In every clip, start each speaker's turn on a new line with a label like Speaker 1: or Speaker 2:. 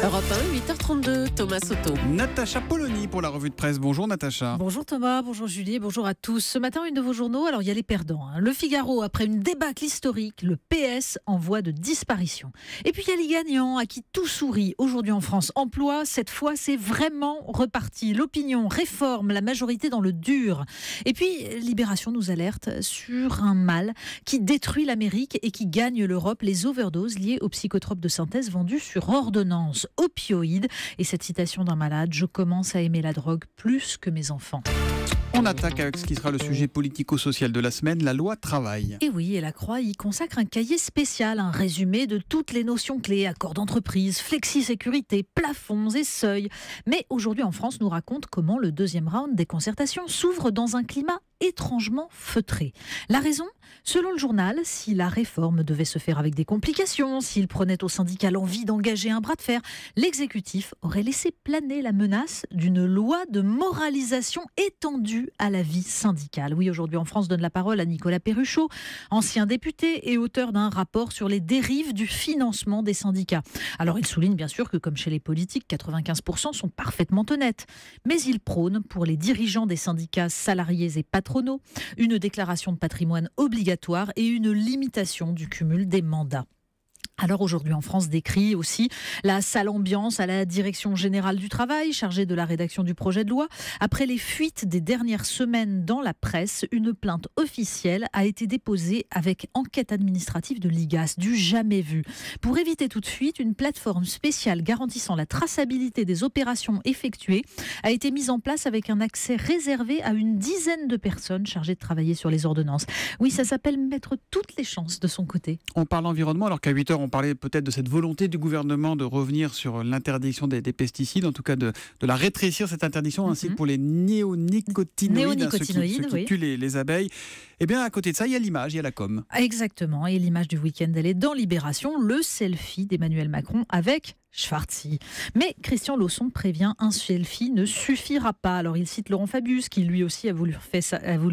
Speaker 1: Europe 1, 8h32, Thomas Soto.
Speaker 2: Natacha Polony pour la revue de presse. Bonjour Natacha.
Speaker 3: Bonjour Thomas, bonjour Julie, bonjour à tous. Ce matin, une de vos journaux, alors il y a les perdants. Le Figaro, après une débâcle historique, le PS en voie de disparition. Et puis il y a les gagnants à qui tout sourit. Aujourd'hui en France, emploi, cette fois c'est vraiment reparti. L'opinion réforme la majorité dans le dur. Et puis Libération nous alerte sur un mal qui détruit l'Amérique et qui gagne l'Europe, les overdoses liées aux psychotropes de synthèse vendus sur ordonnance. Opioïdes. Et cette citation d'un malade: je commence à aimer la drogue plus que mes enfants.
Speaker 2: On attaque avec ce qui sera le sujet politico-social de la semaine, la loi travail.
Speaker 3: Et oui, et la Croix y consacre un cahier spécial, un résumé de toutes les notions clés, accords d'entreprise, flexi-sécurité, plafonds et seuils. Mais aujourd'hui en France, nous raconte comment le deuxième round des concertations s'ouvre dans un climat étrangement feutré. La raison ? Selon le journal, si la réforme devait se faire avec des complications, s'il prenait au syndicat l'envie d'engager un bras de fer, l'exécutif aurait laissé planer la menace d'une loi de moralisation étendue à la vie syndicale. Oui, aujourd'hui en France, donne la parole à Nicolas Perruchot, ancien député et auteur d'un rapport sur les dérives du financement des syndicats. Alors il souligne bien sûr que comme chez les politiques, 95% sont parfaitement honnêtes. Mais il prône pour les dirigeants des syndicats salariés et patronaux une déclaration de patrimoine obligatoire et une limitation du cumul des mandats. Alors aujourd'hui en France décrit aussi la sale ambiance à la direction générale du travail, chargée de la rédaction du projet de loi. Après les fuites des dernières semaines dans la presse, une plainte officielle a été déposée avec enquête administrative de l'IGAS, du jamais vu. Pour éviter toute fuite, une plateforme spéciale garantissant la traçabilité des opérations effectuées a été mise en place avec un accès réservé à une dizaine de personnes chargées de travailler sur les ordonnances. Oui, ça s'appelle mettre toutes les chances de son côté.
Speaker 2: On parle environnement alors qu'à 8h on parlait peut-être de cette volonté du gouvernement de revenir sur l'interdiction des pesticides, en tout cas de la rétrécir cette interdiction, ainsi que pour les néonicotinoïdes, ceux qui tuent les abeilles. Et bien à côté de ça, il y a l'image, il y a la com.
Speaker 3: Exactement, et l'image du week-end, elle est dans Libération, le selfie d'Emmanuel Macron avec Schwarzy. Mais Christian Lausson prévient, un selfie ne suffira pas. Alors il cite Laurent Fabius qui lui aussi a voulu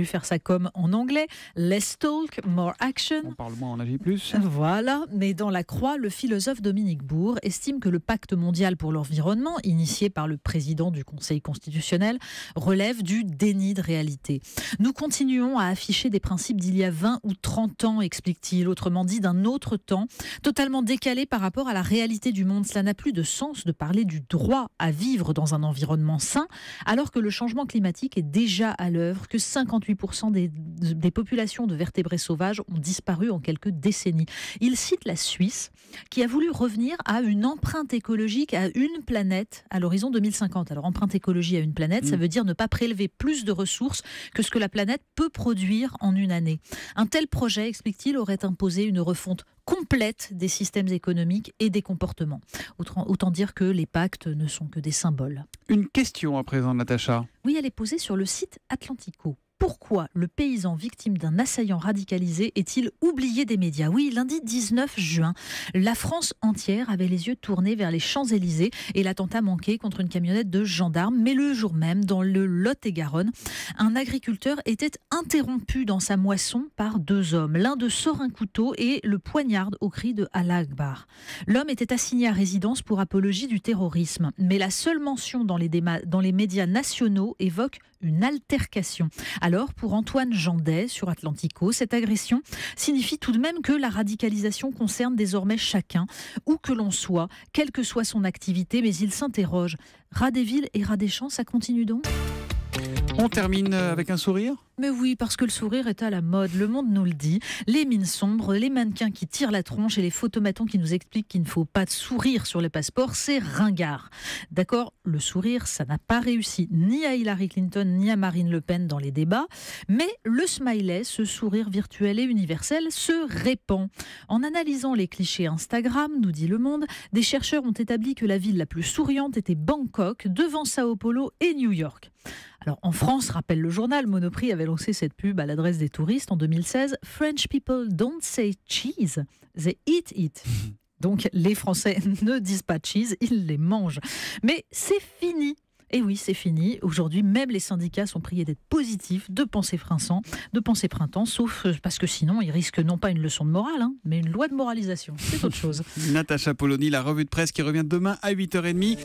Speaker 3: faire sa com en anglais. Less talk, more action.
Speaker 2: On parle moins, on agit plus.
Speaker 3: Voilà, mais dans la Croix, le philosophe Dominique Bourg estime que le pacte mondial pour l'environnement, initié par le président du Conseil constitutionnel, relève du déni de réalité. Nous continuons à afficher des principes d'il y a 20 ou 30 ans, explique-t-il, autrement dit d'un autre temps, totalement décalé par rapport à la réalité du monde. Cela n'a plus de sens de parler du droit à vivre dans un environnement sain, alors que le changement climatique est déjà à l'œuvre, que 58% des populations de vertébrés sauvages ont disparu en quelques décennies. Il cite la Suisse, qui a voulu revenir à une empreinte écologique à une planète à l'horizon 2050. Alors, empreinte écologie à une planète, ça veut dire ne pas prélever plus de ressources que ce que la planète peut produire en une année. Un tel projet, explique-t-il, aurait imposé une refonte complète des systèmes économiques et des comportements. Autant dire que les pactes ne sont que des symboles.
Speaker 2: Une question à présent, Natacha.
Speaker 3: Oui, elle est posée sur le site Atlantico. Pourquoi le paysan victime d'un assaillant radicalisé est-il oublié des médias ? Oui, lundi 19 juin, la France entière avait les yeux tournés vers les Champs-Élysées et l'attentat manqué contre une camionnette de gendarmes. Mais le jour même, dans le Lot-et-Garonne, un agriculteur était interrompu dans sa moisson par deux hommes. L'un d'eux sort un couteau et le poignarde au cri de Allah Akbar. L'homme était assigné à résidence pour apologie du terrorisme. Mais la seule mention dans les médias nationaux évoque une altercation. Alors, pour Antoine Jandet, sur Atlantico, cette agression signifie tout de même que la radicalisation concerne désormais chacun, où que l'on soit, quelle que soit son activité, mais il s'interroge. Ras des villes et ras des champs, ça continue donc ?
Speaker 2: On termine avec un sourire ?
Speaker 3: Mais oui, parce que le sourire est à la mode, le monde nous le dit. Les mines sombres, les mannequins qui tirent la tronche et les photomatons qui nous expliquent qu'il ne faut pas sourire sur le passeport, c'est ringard. D'accord, le sourire, ça n'a pas réussi ni à Hillary Clinton ni à Marine Le Pen dans les débats, mais le smiley, ce sourire virtuel et universel, se répand. En analysant les clichés Instagram, nous dit Le Monde, des chercheurs ont établi que la ville la plus souriante était Bangkok, devant Sao Paulo et New York. Alors en France, rappelle le journal, Monoprix avait lancé cette pub à l'adresse des touristes en 2016. French people don't say cheese, they eat it. Donc les Français ne disent pas cheese, ils les mangent. Mais c'est fini. Et oui, c'est fini. Aujourd'hui, même les syndicats sont priés d'être positifs, de penser printemps, sauf parce que sinon, ils risquent non pas une leçon de morale, mais une loi de moralisation. C'est autre chose.
Speaker 2: Natacha Polony, la revue de presse qui revient demain à 8h30.